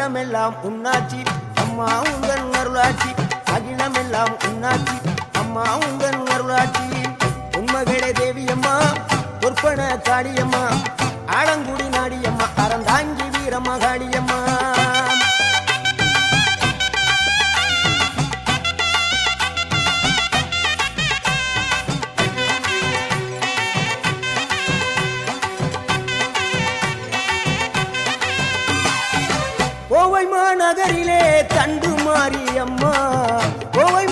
அகிலமெல்லாம் உன்னாட்சி அம்மா உந்தன் அருளாட்சி அகிலமெல்லாம் உன்னாட்சி அம்மா உந்தன் அருளாட்சி உண்மகளே தேவியம்மா பொற்பன காளியம்மா ஆலங்குடி நாடியம்மா அறந்தாங்கி வீரம்மா காளியம்மா கோவை மாநகரிலே தண்டு மாரியம்மா கோவை